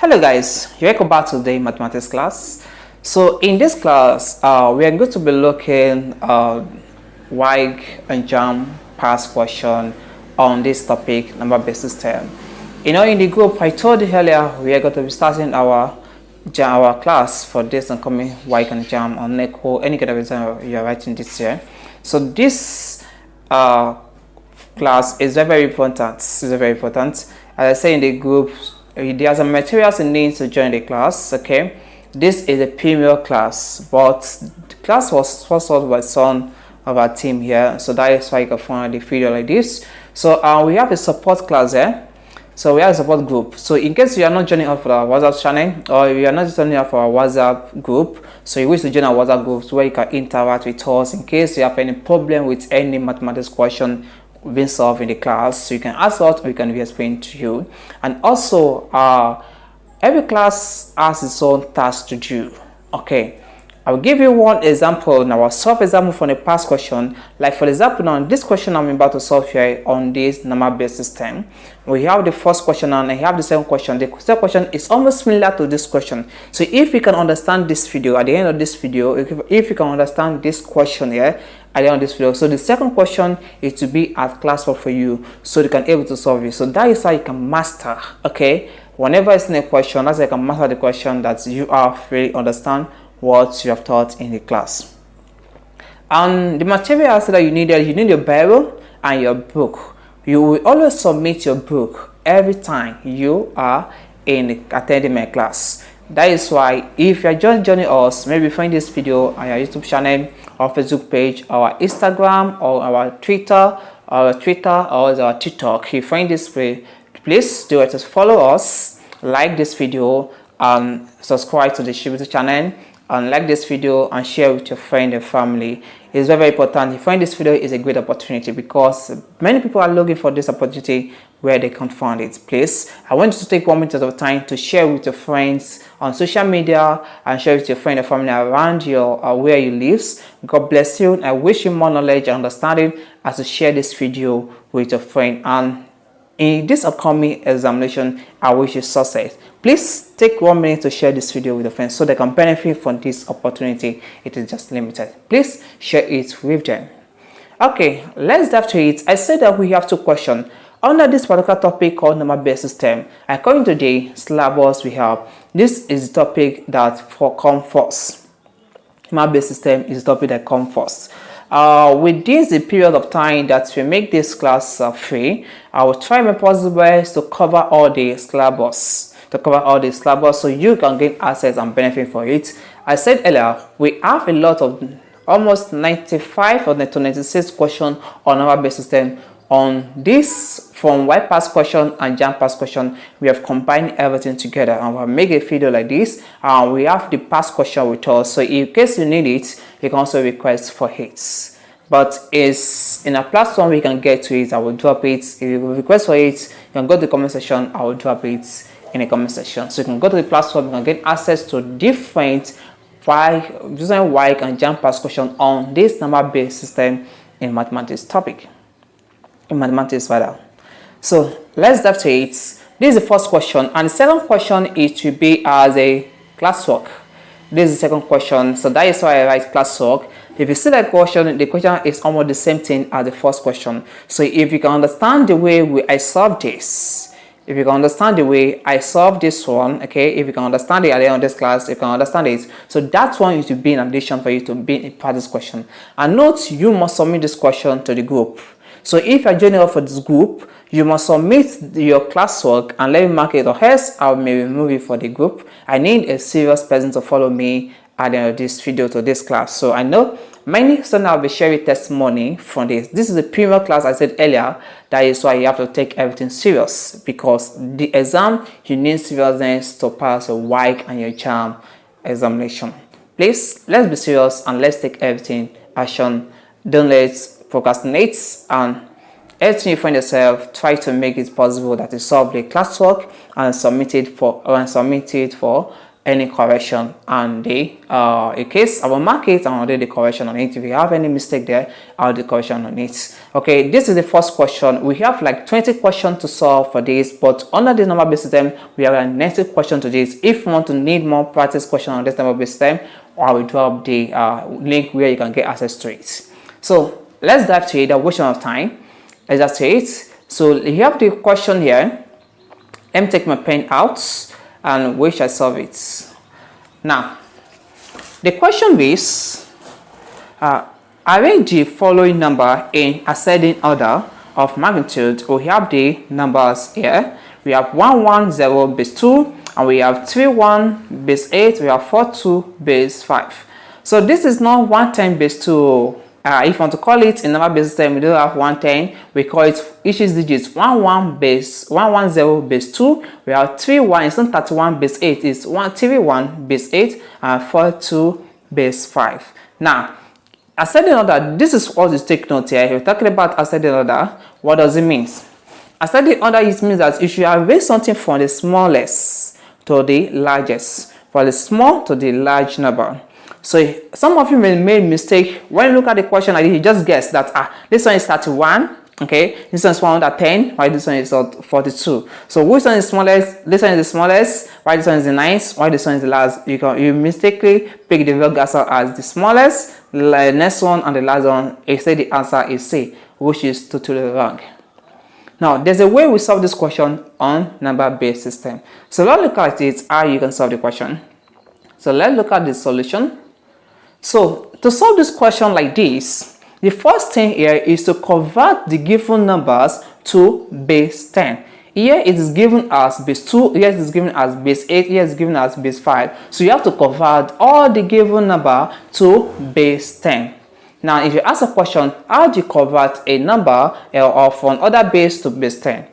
Hello guys, welcome back to the mathematics class. So in this class, we are going to be looking at WAEC and JAMB past question on this topic, number based system. In the group, I told you earlier we are going to be starting our class for this and coming WAEC and JAMB on any kind of exam you are writing this year. So this class is very important. As I say in the group, there are some materials you need to join the class. Okay, this is a premier class, but the class was sponsored by some of our team here, so that is why you can find the video like this. So we have a support class here. So we have a support group. So in case you are not joining us for our WhatsApp channel, or you are not joining us for our WhatsApp group, so you wish to join our WhatsApp groups where you can interact with us in case you have any problem with any mathematics question being solved in the class, so you can ask us, we can be explained to you. And also every class has its own task to do. Okay, I'll give you one example now. I'll solve example from the past question. Like for example, now this question I'm about to solve here on this number based system, we have the first question and I have the second question. The second question is almost similar to this question. So if you can understand this video at the end of this video, if you can understand this question here at the end of this video, so the second question is to be at class work for you, so you can able to solve it. So that is how you can master. Okay, whenever it's in a question, that's how you can master the question, that you are really understand what you have taught in the class. And the materials that you need your Bible and your book. You will always submit your book every time you are attending my class. That is why if you are just joining us, maybe find this video on your YouTube channel or Facebook page or Instagram or our Twitter or our TikTok, you find this way, please do it. Just follow us, like this video, and subscribe to the YouTube channel, and like this video and share with your friend and family. It's very important. You find this video is a great opportunity because many people are looking for this opportunity where they can't find it. Please, I want you to take 1 minute of time to share with your friends on social media and share with your friend and family around your where you live. God bless you. I wish you more knowledge and understanding as you share this video with your friend. And in this upcoming examination, I wish you success. Please take 1 minute to share this video with your friends so they can benefit from this opportunity. It is just limited. Please share it with them. Okay, let's dive to it. I said that we have two questions under this particular topic called number based system. According to the syllabus we have, this is the topic that comes first. Number based system is the topic that comes first. Within the period of time that we make this class free, I will try my possible best to cover all the syllabus. So you can gain access and benefit for it. I said earlier, we have a lot of almost 95 or 96 questions on our base system. On this, from WAEC past question and JAMB past question, we have combined everything together and we'll make a video like this. We have the past question with us, so in case you need it, you can also request for it. But it's in a platform we can get to it. I will drop it. If you request for it, you can go to the comment section. I will drop it in the comment section. So you can go to the platform, you can get access to different WAEC and JAMB past question on this number based system in mathematics topic. So let's dive to it. This is the first question, and the second question is to be as a classwork. This is the second question, so that is why I write classwork. If you see that question, the question is almost the same thing as the first question. So if you can understand the way I solve this, if you can understand the way I solve this one, okay, if you can understand it at the end of this class, you can understand it. So that one is to be in addition for you to be a part of this question. And note, you must submit this question to the group. So if you're joining up for this group, you must submit your classwork and let me mark it, or else I may remove it for the group. I need a serious person to follow me at the end of this video to this class. So I know many students will be sharing testimony from this. This is a premier class, I said earlier. That is why you have to take everything serious, because the exam, you need seriousness to pass your WAEC and your JAMB examination. Please, let's be serious and let's take everything action. Don't let's procrastinate, and everything you find yourself, try to make it possible that you solve the classwork and submit it for any correction on the in case I will mark it and I'll do the correction on it. If you have any mistake there, I'll do the correction on it. Okay, this is the first question. We have like 20 questions to solve for this, but under the number based system we have a 90 question to this. If you want to need more practice question on this number based system, I will drop the link where you can get access to it. So let's dive to it, the waste of time. Let's just say it. So you have the question here. Let me take my pen out and we shall solve it. Now, the question is, arrange the following number in ascending order of magnitude. We have the numbers here. We have 110 base 2, and we have 31 base 8, we have 42 base 5. So this is not 110 base 2. If you want to call it in number base system, we don't have 110. We call it each is digits 110 base 2. We have 31. It's not 31 base 8. It's 131 base 8 and 42 base 5. Now, ascending order. This is what you take note here. If you're talking about ascending order, what does it mean? Ascending order it means that you should arrange something from the smallest to the largest, from the small to the large number. So some of you may make mistake when you look at the question like this, you just guess that this one is 31, okay, this one is 110, why this one is 42. So which one is smallest? This one is the smallest, why this one is the ninth, why this one is the last. You mistakenly pick the wrong answer as the smallest, the next one and the last one. Instead the answer is C, which is totally wrong. Now there's a way we solve this question on number based system. So let's look at it how you can solve the question. So let's look at the solution. So to solve this question like this, the first thing here is to convert the given numbers to base 10. Here it is given as base 2, here it is given as base 8, here it is given as base 5. So you have to convert all the given number to base 10. Now if you ask a question, how do you convert a number of one other base to base 10?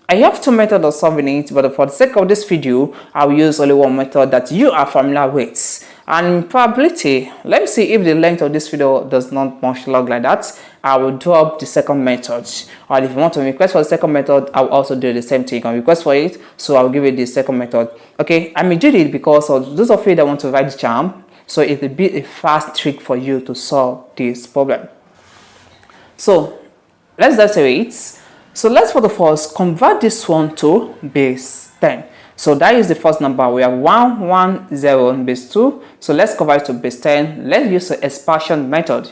I have two methods of solving it, but for the sake of this video, I will use only one method that you are familiar with. And probability, let me see if the length of this video does not much long like that, I will drop the second method. Or if you want to request for the second method, I will also do the same thing. You can request for it, so I will give you the second method. Okay, I may do it because of those of you that want to write the JAMB, so it will be a fast trick for you to solve this problem. So let's dive to it. So let's for the first convert this one to base 10. So that is the first number. We have 110 base 2. So let's convert it to base 10. Let's use the expansion method.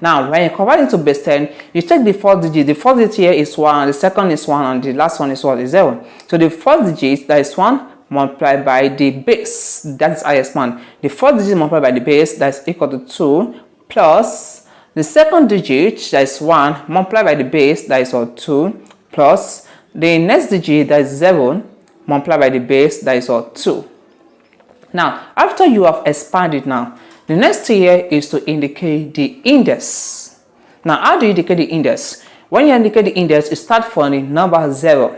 Now when you convert it to base 10, you take the first digit. The first digit here is 1, the second is 1, and the last one is what is 0. So the first digit, that is 1, multiplied by the base, that's I expand. The first digit multiplied by the base, that's equal to 2, plus the second digit, that is 1, multiplied by the base, that is 2, plus the next digit, that is 0, multiplied by the base, that is 2. Now, after you have expanded now, the next thing here is to indicate the index. Now, how do you indicate the index? When you indicate the index, you start from the number 0,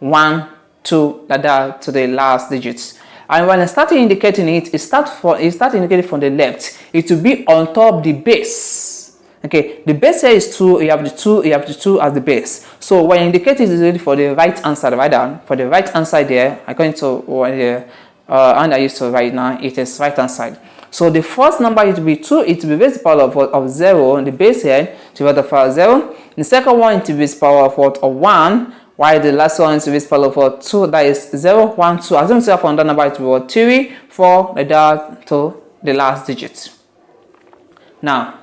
1, 2, like that to the last digits. And when I start indicating it, it start indicating from the left. It will be on top the base. Okay, the base here is 2. You have the 2. You have the 2 as the base. So when you indicate it is ready for the right answer, right down for the right hand side there. According to what the and I used to write now, it is right hand side. So the first number it will be 2. It will be base power of 0. And the base here to be the power of 0. The second one it will be power of what of 1. While the last one is base power of 2, that is 0, 1, 2. Assume yourself from that number, it will be 3, 4, like that to the last digit. Now,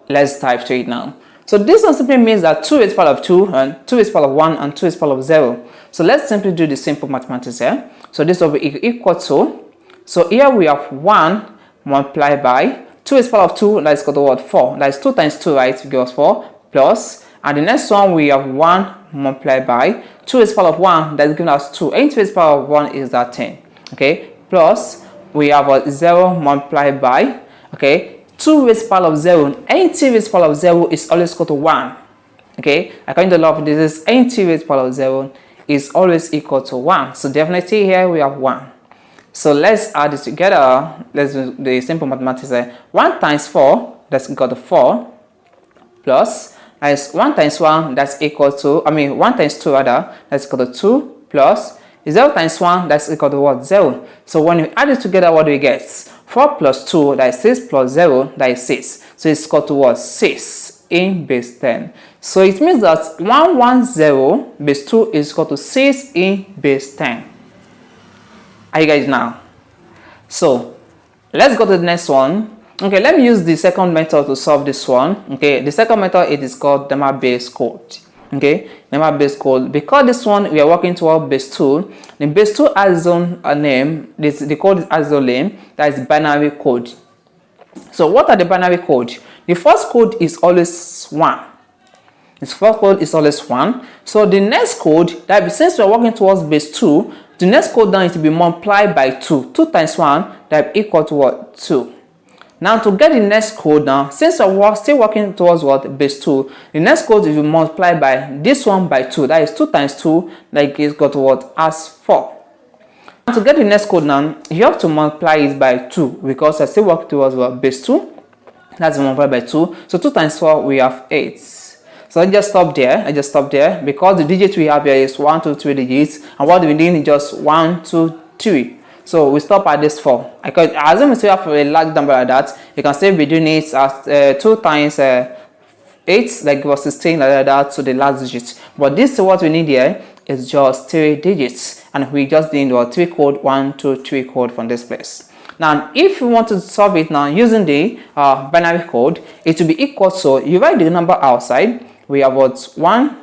let's type to it now. So this one simply means that 2 is power of 2, and 2 is power of 1, and 2 is power of 0. So let's simply do the simple mathematics here. So this will be equal to, so here we have 1 multiplied by 2 is power of 2, that is equal to what? 4. That is 2 times 2, right? Give us 4, plus, and the next one we have 1 multiplied by 2 is power of 1, that is giving us 2. 8 is power of 1 is that 10. Okay, plus we have a 0 multiplied by, okay, 2 raised power of 0. 80 raised power of 0 is always equal to 1. Okay, according to the law of this, 80 raised power of 0 is always equal to 1. So definitely here we have 1. So let's add this together. Let's do the simple mathematics here. 1 times 4, that's equal to 4, plus as 1 times 1, that's equal to, 1 times 2 rather, that's equal to 2, plus 0 times 1, that's equal to what? 0. So when you add it together, what do we get? 4 plus 2, that is 6, plus 0, that is 6. So it's equal to what? 6 in base 10. So it means that 110 base 2 is equal to 6 in base 10. Are you guys now? So let's go to the next one. Okay, let me use the second method to solve this one. Okay, the second method, it is called number base code. Okay, number base code. Because this one we are working toward base 2. The base 2 has its own name. The code has its own name. That is binary code. So what are the binary code? The first code is always 1. This first code is always 1. So the next code, that since we are working towards base 2, the next code now is to be multiplied by 2. 2 times 1, that is equal to what? 2. Now to get the next code now, since we're still working towards what? Base 2, the next code is multiplied by this one by 2. That is 2 times 2, that is equal to what? As 4. Now to get the next code now, you have to multiply it by 2 because I still work towards what? Base 2. That's multiplied by 2. So 2 times 4, we have 8. So I just stop there. Because the digit we have here is 1, 2, 3 digits, and what we need is just 1, 2, 3. So we stop at this 4. As long as we have a large number like that, you can still be doing it as 2 times 8, like it was 16, like that, to the last digit. But this is what we need here is just 3 digits, and we just need our 3 code, 1, 2, 3 code from this place. Now, if you want to solve it now using the binary code, it will be equal to, you write the number outside. We have what? 1,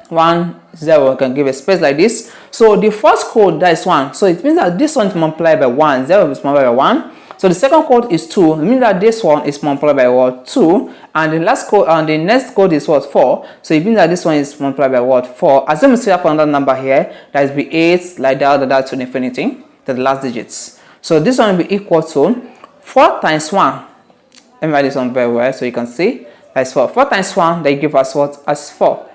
1, 0. You can give a space like this. So the first code, that is 1. So it means that this one is multiplied by 1. 0 is multiplied by 1. So the second code is 2. It means that this one is multiplied by what? 2. And the last code, and the next code is what? 4. So it means that this one is multiplied by what? 4. As you see, have another number here, that is be 8, like that to infinity, to the last digits. So this one will be equal to 4 times 1. Let me write this one very well so you can see. That's 4. 4 times 1, they give us what? As 4.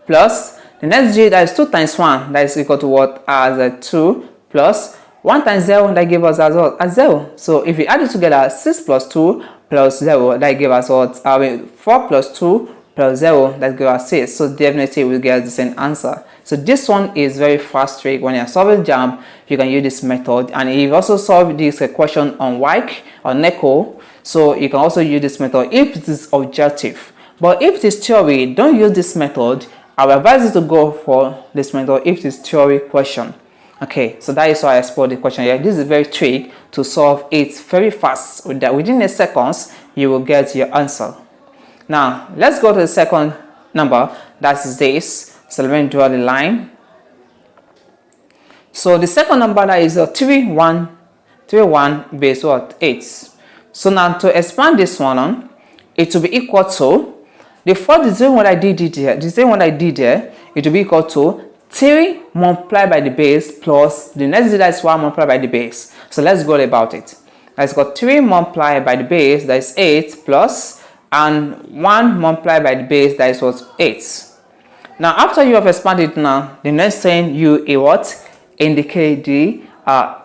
Plus the next digit, that is 2 times 1, that is equal to what? As 2. Plus 1 times 0, that gives us as what? As 0. So if we add it together, 6 plus 2 plus 0, that gives us what? 4 plus 2 plus 0, that gives us 6. So definitely we'll get the same answer. So this one is very fast trick. When you're solving JAMB, you can use this method. And if you also solve this question on WAEC or NECO, so you can also use this method if it is objective. But if it is theory, don't use this method. I will advise you to go for this method if it is theory question. Okay, so that is why I explored the question here. This is very trick to solve it very fast. Within a seconds, you will get your answer. Now, let's go to the second number. That is this. So let me draw the line. So the second number, that is 31 base what? 8. So now to expand this one on, it will be equal to the first same one I did here. The same one I did here, it will be equal to 3 multiplied by the base plus the next digit, that is 1 multiplied by the base. So let's go about it. Let's got 3 multiplied by the base, that is 8, plus, and 1 multiplied by the base, that is what? 8. Now after you have expanded now, the next thing you what? Indicate the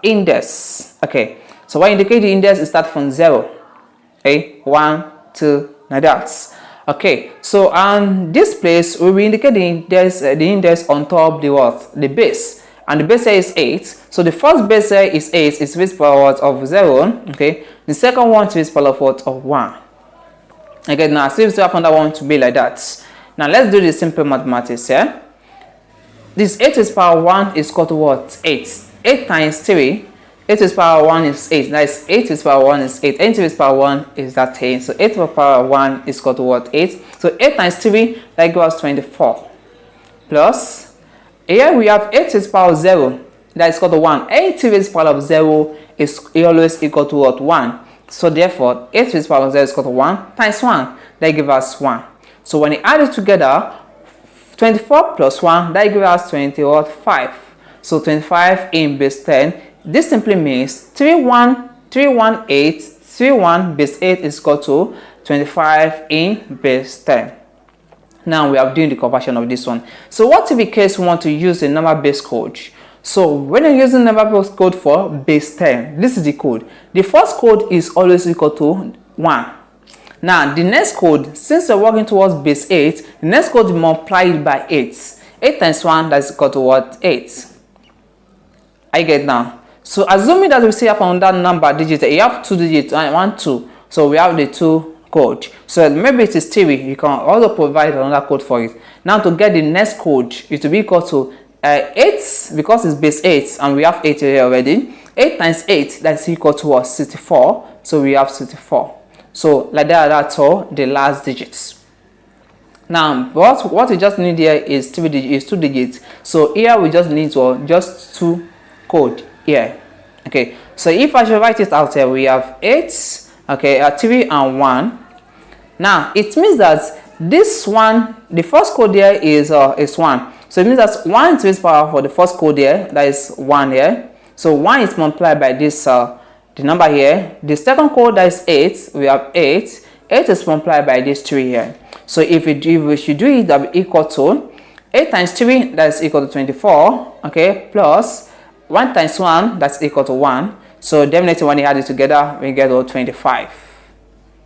index. Okay, so when you indicate the index, it starts from 0. Okay, 1, 2, like that. Okay, so this place we will indicate the index on top the what? The base. And the base here is 8. So the first base here is 8, is base power of 0. Okay, the second one is base power of what? Of 1. Okay, now see if you have another one to be like that. Now let's do the simple mathematics here. This 8 is power 1 is equal to what? 8. 8 times 3. 8 is power 1 is 8. That is 8 is power 1 is 8. 8 is power 1 is that 10. So 8 power 1 is equal to what? 8. So 8 times 3, that gives us 24. Plus, here we have 8 is power 0. That is equal to 1. 8 is power of 0 is always equal to what? 1. So therefore, 8 is power of 0 is equal to 1 times 1. That gives us 1. So when you add it together, 24 plus 1, that gives us 25. So 25 in base 10. This simply means 31 base 8 is equal to 25 in base 10. Now we are doing the conversion of this one. So what if in case we want to use a number base code? So when you're using number base code for base 10, this is the code. The first code is always equal to 1. Now the next code, since we're working towards base 8, the next code is multiplied by 8. 8 times 1, that's equal to what? 8. I get now. So assuming that we see up on that number digit, you have 2 digits, 1, 2. So we have the 2 code. So maybe it is 3. You can also provide another code for it. Now to get the next code, it will be equal to 8, because it's base 8 and we have 8 here already. 8 times 8, that's equal to what? 64. So we have 64. So like that, that's all the last digits. Now what we just need here is 2 digits. So here we just need to just 2 code here. Okay, so if I should write it out here, we have 8, okay, 3 and 1. Now it means that this one, the first code here is 1. So it means that 1 is raised power for the first code here, that is 1 here. So 1 is multiplied by this the number here. The second code, that is 8, we have 8. 8 is multiplied by this 3 here. So if we should do it, that will be equal to 8 times 3, that is equal to 24, okay, plus 1 times 1, that's equal to 1. So definitely when you add it together, we get 25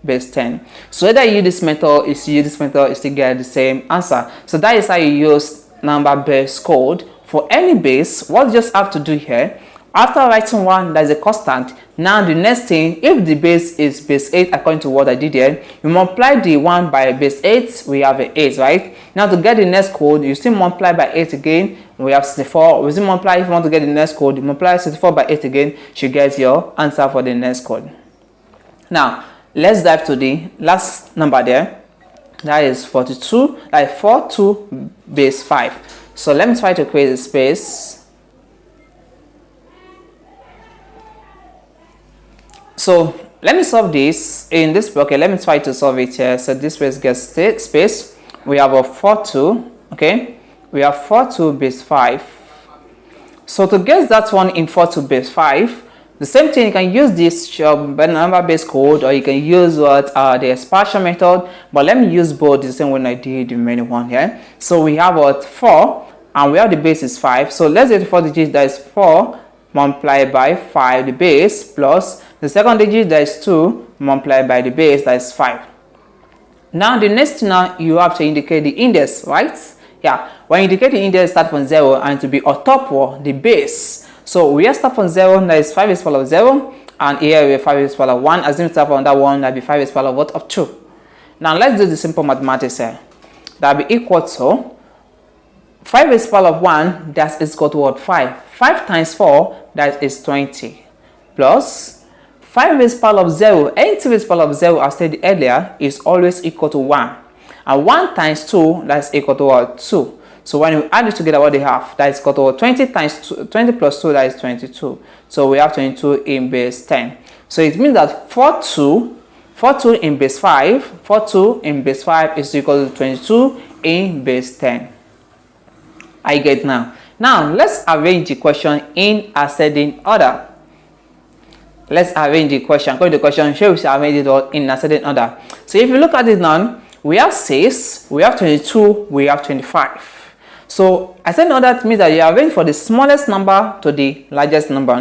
base 10. So whether you use this method or you use this method, you still get the same answer. So that is how you use number base code for any base. What you just have to do here, after writing 1, that is a constant. Now the next thing, if the base is base 8, according to what I did here, you multiply the 1 by base 8, we have an 8, right? Now to get the next code, you still multiply by 8 again, we have 64. We still multiply, if you want to get the next code, you multiply 64 by 8 again, you get your answer for the next code. Now let's dive to the last number there, that is 42, like 42 base 5. So let me try to create a space. So let me solve this in this bucket. Let me try to solve it here. So this space gets space. We have a 42, okay, we have 42 base 5. So to get that one in 42 base 5, the same thing, you can use this number base code, or you can use what the expansion method, but let me use both the same way I did the main one here. So we have what 4 and we have the base is 5. So let's get the 4 digits, that is 4 multiplied by 5, the base, plus the second digit, that is 2 multiplied by the base, that is 5. Now the next thing, now you have to indicate the index, right? Yeah, when you indicate the index, start from 0 and to be on top of the base. So we have start from 0, that is 5 is power of 0, and here we have 5 is power of 1. As we start from that one, that be 5 is power of what? Of 2. Now let's do the simple mathematics here. That will be equal to 5 is power of 1, that is equal to what? 5. 5 times 4, that is 20, plus 5 is power of 0. Anything is power of 0, as stated earlier, is always equal to 1. And 1 times 2, that is equal to what? 2. So when we add it together, what they have, that is equal to 20 times 2, 20 plus 2, that is 22. So we have 22 in base 10. So it means that 42 in base 5, 42 in base 5 is equal to 22 in base 10. I get now. Now let's arrange the question in ascending order. Let's arrange the question. According to the question, here we shall arrange it in ascending order. So if you look at it now, we have 6, we have 22, we have 25. So ascending order means that you arrange for the smallest number to the largest number.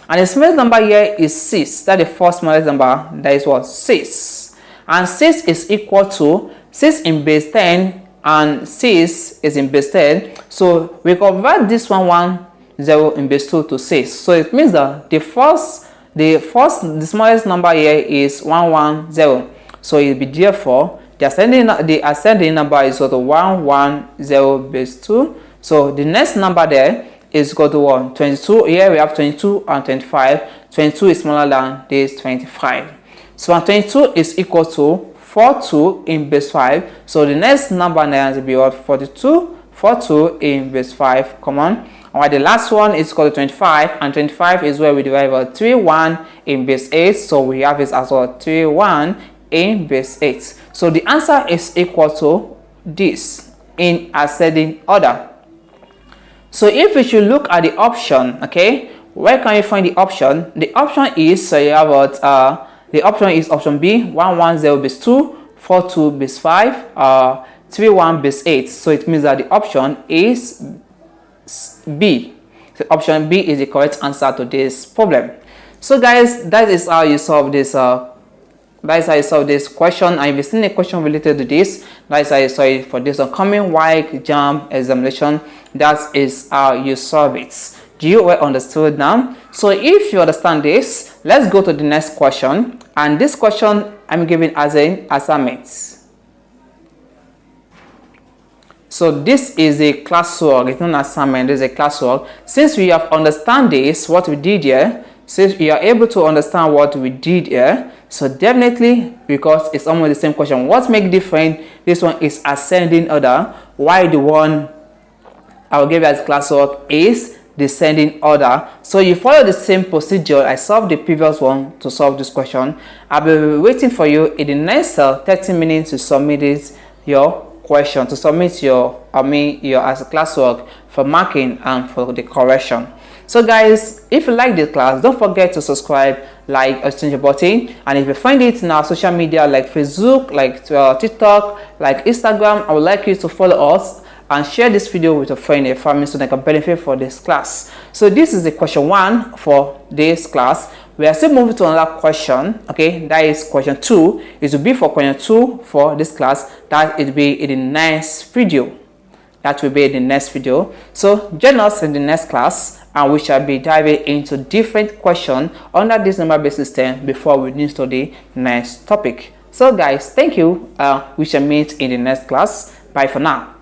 And the smallest number here is 6. That is the first smallest number. That is what? 6. And 6 is equal to 6 in base 10. And 6 is in base 10. So we convert this 0 in base 2 to 6. So it means that the smallest number here is 110. So it will be therefore the ascending number is equal to 110 base 2. So the next number there is equal to 1. 22. Here we have 22 and 25. 22 is smaller than this 25. So 22 is equal to 42 in base 5. So the next number now will be what? 42. 42 in base 5. Come on. Alright, the last one is equal to 25, and 25 is where we derive a 31 in base 8. So we have it as well 31 in base 8. So the answer is equal to this in ascending order. So if we should look at the option, okay, where can you find the option? The option is, so you have what the option is option B, 110 base 2, 42 base 5, 31 base 8. So it means that the option is B. So option B is the correct answer to this problem. So guys, that is how you solve this question. And if you've seen a question related to this, that is how you solve it for this upcoming WAEC JAMB examination. That is how you solve it. Do you well understood now? So if you understand this, let's go to the next question. And this question I'm giving as an assignment. So this is a classwork. It's not an assignment. This is a classwork. Since we have understand this, what we did here, since you are able to understand what we did here, so definitely, because it's almost the same question, what makes different? This one is ascending order, while the one I will give you as classwork is descending order. So you follow the same procedure. I solved the previous one to solve this question. I'll be waiting for you in the next 30 minutes to submit it, your question, to submit your as a classwork for marking and for the correction. So guys, if you like this class, don't forget to subscribe, like, or change the button. And if you find it in our social media like Facebook, like TikTok, like Instagram, I would like you to follow us and share this video with a friend and family so they can benefit for this class. So this is the question 1 for this class. We are still moving to another question. Okay, that is question 2. It will be for question 2 for this class. That will be in the next video. That will be in the next video. So join us in the next class, and we shall be diving into different questions under this number-based system before we move to the next topic. So guys, thank you. We shall meet in the next class. Bye for now.